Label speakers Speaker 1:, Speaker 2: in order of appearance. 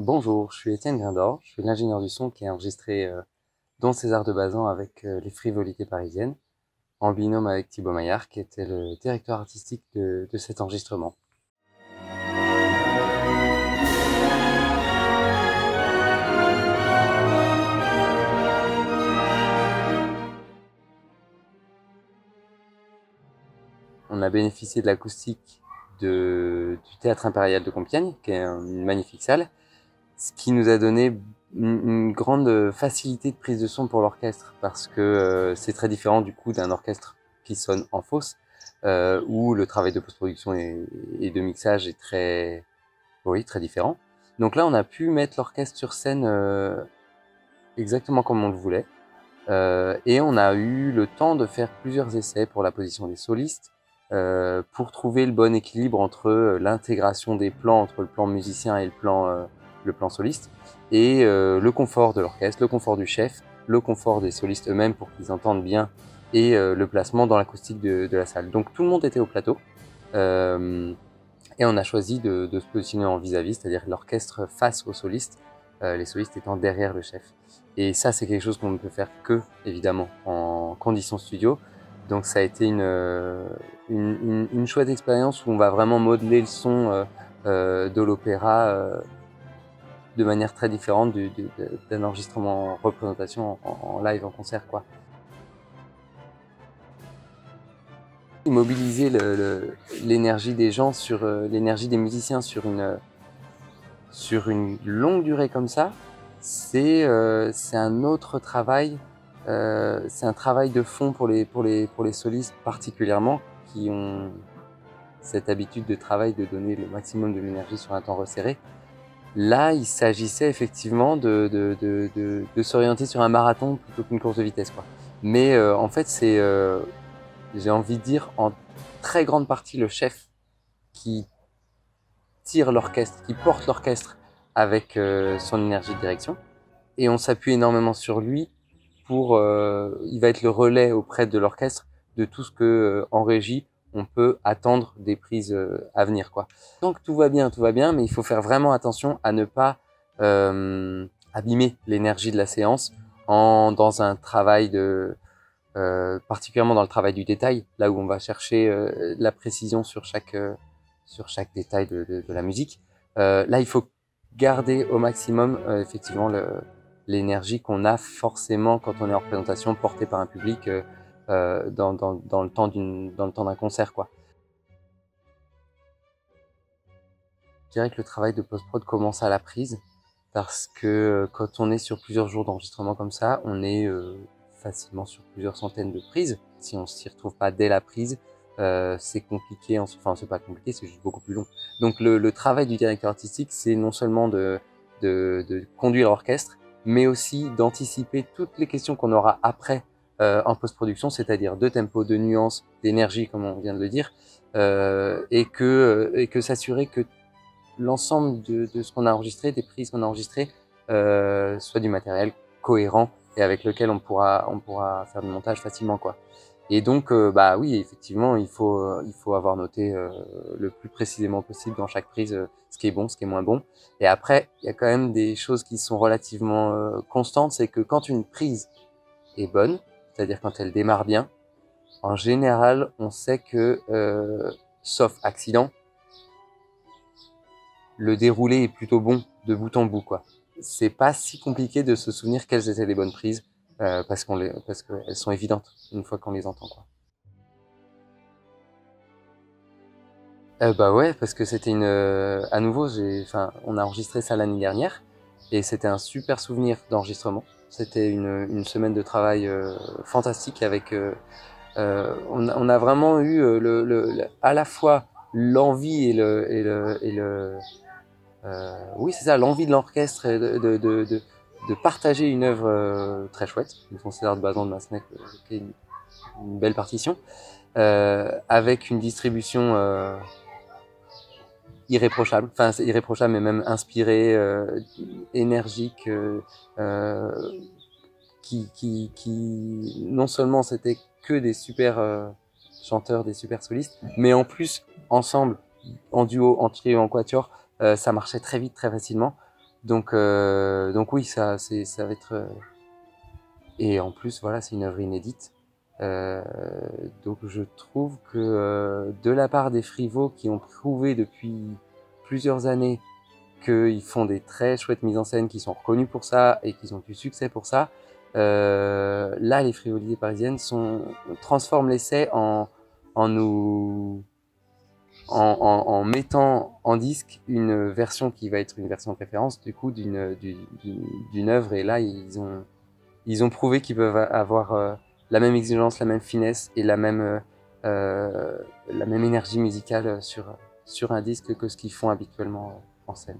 Speaker 1: Bonjour, je suis Étienne Grindor, je suis l'ingénieur du son qui a enregistré Don César de Bazan avec les Frivolités Parisiennes, en binôme avec Thibaut Maillard, qui était le directeur artistique de cet enregistrement. On a bénéficié de l'acoustique du Théâtre Impérial de Compiègne, qui est une magnifique salle, ce qui nous a donné une grande facilité de prise de son pour l'orchestre, parce que c'est très différent du coup d'un orchestre qui sonne en fosse, où le travail de post-production et de mixage est très différent. Donc là, on a pu mettre l'orchestre sur scène exactement comme on le voulait, et on a eu le temps de faire plusieurs essais pour la position des solistes, pour trouver le bon équilibre entre l'intégration des plans, entre le plan musicien et le plan soliste, et le confort de l'orchestre, le confort du chef, le confort des solistes eux-mêmes pour qu'ils entendent bien, et le placement dans l'acoustique de la salle. Donc tout le monde était au plateau, et on a choisi de se positionner en vis-à-vis, c'est-à-dire l'orchestre face aux solistes, les solistes étant derrière le chef. Et ça, c'est quelque chose qu'on ne peut faire que, évidemment, en conditions studio. Donc ça a été une chouette expérience où on va vraiment modeler le son de l'opéra de manière très différente d'un enregistrement en représentation en live, en concert, quoi. Mobiliser l'énergie des gens sur l'énergie des musiciens sur une longue durée comme ça, c'est un autre travail. C'est un travail de fond pour les solistes particulièrement, qui ont cette habitude de travail de donner le maximum de l'énergie sur un temps resserré. Là, il s'agissait effectivement de s'orienter sur un marathon plutôt qu'une course de vitesse, quoi. Mais en fait, c'est, j'ai envie de dire, en très grande partie le chef qui tire l'orchestre, qui porte l'orchestre avec son énergie de direction. Et on s'appuie énormément sur lui pour, il va être le relais auprès de l'orchestre de tout ce que en régie on peut attendre des prises à venir, quoi. Donc tout va bien, mais il faut faire vraiment attention à ne pas abîmer l'énergie de la séance dans un travail particulièrement dans le travail du détail, là où on va chercher la précision sur chaque détail de la musique. Là, il faut garder au maximum effectivement l'énergie qu'on a forcément quand on est en représentation portée par un public dans le temps d'un concert, quoi. Je dirais que le travail de post-prod commence à la prise, parce que quand on est sur plusieurs jours d'enregistrement comme ça, on est facilement sur plusieurs centaines de prises. Si on s'y retrouve pas dès la prise, c'est compliqué. Enfin, c'est pas compliqué, c'est juste beaucoup plus long. Donc le travail du directeur artistique, c'est non seulement de conduire l'orchestre, mais aussi d'anticiper toutes les questions qu'on aura après en post-production, c'est-à-dire de tempo, de nuances, d'énergie, comme on vient de le dire, et que s'assurer que l'ensemble de ce qu'on a enregistré, des prises qu'on a enregistrées, soit du matériel cohérent et avec lequel on pourra faire du montage facilement, quoi. Et donc, bah oui, effectivement, il faut avoir noté le plus précisément possible dans chaque prise ce qui est bon, ce qui est moins bon. Et après, il y a quand même des choses qui sont relativement constantes, c'est que quand une prise est bonne, c'est-à-dire quand elle démarre bien, en général, on sait que, sauf accident, le déroulé est plutôt bon de bout en bout, quoi. C'est pas si compliqué de se souvenir quelles étaient les bonnes prises, parce qu'elles sont évidentes une fois qu'on les entend, quoi. Bah ouais, parce que c'était à nouveau, on a enregistré ça l'année dernière, et c'était un super souvenir d'enregistrement. C'était une semaine de travail fantastique avec. On a vraiment eu à la fois l'envie oui, c'est ça, l'envie de l'orchestre et de partager une œuvre très chouette, le concert de Bazan de Massenet, qui est une belle partition, avec une distribution irréprochable, enfin c'est irréprochable mais même inspirée, énergique, euh, qui non seulement c'était que des super chanteurs, des super solistes, mais en plus ensemble, en duo, en trio, en quatuor, ça marchait très vite, très facilement. Donc oui, ça va être... Et en plus, voilà, c'est une œuvre inédite. Euh, donc je trouve que de la part des Frivots qui ont prouvé depuis plusieurs années qu'ils font des très chouettes mises en scène, qui sont reconnus pour ça et qu'ils ont du succès pour ça, là les Frivolités parisiennes transforment l'essai en nous en mettant en disque une version qui va être une version de référence du coup d'une œuvre, et là ils ont prouvé qu'ils peuvent avoir la même exigence, la même finesse et la même énergie musicale sur un disque que ce qu'ils font habituellement en scène.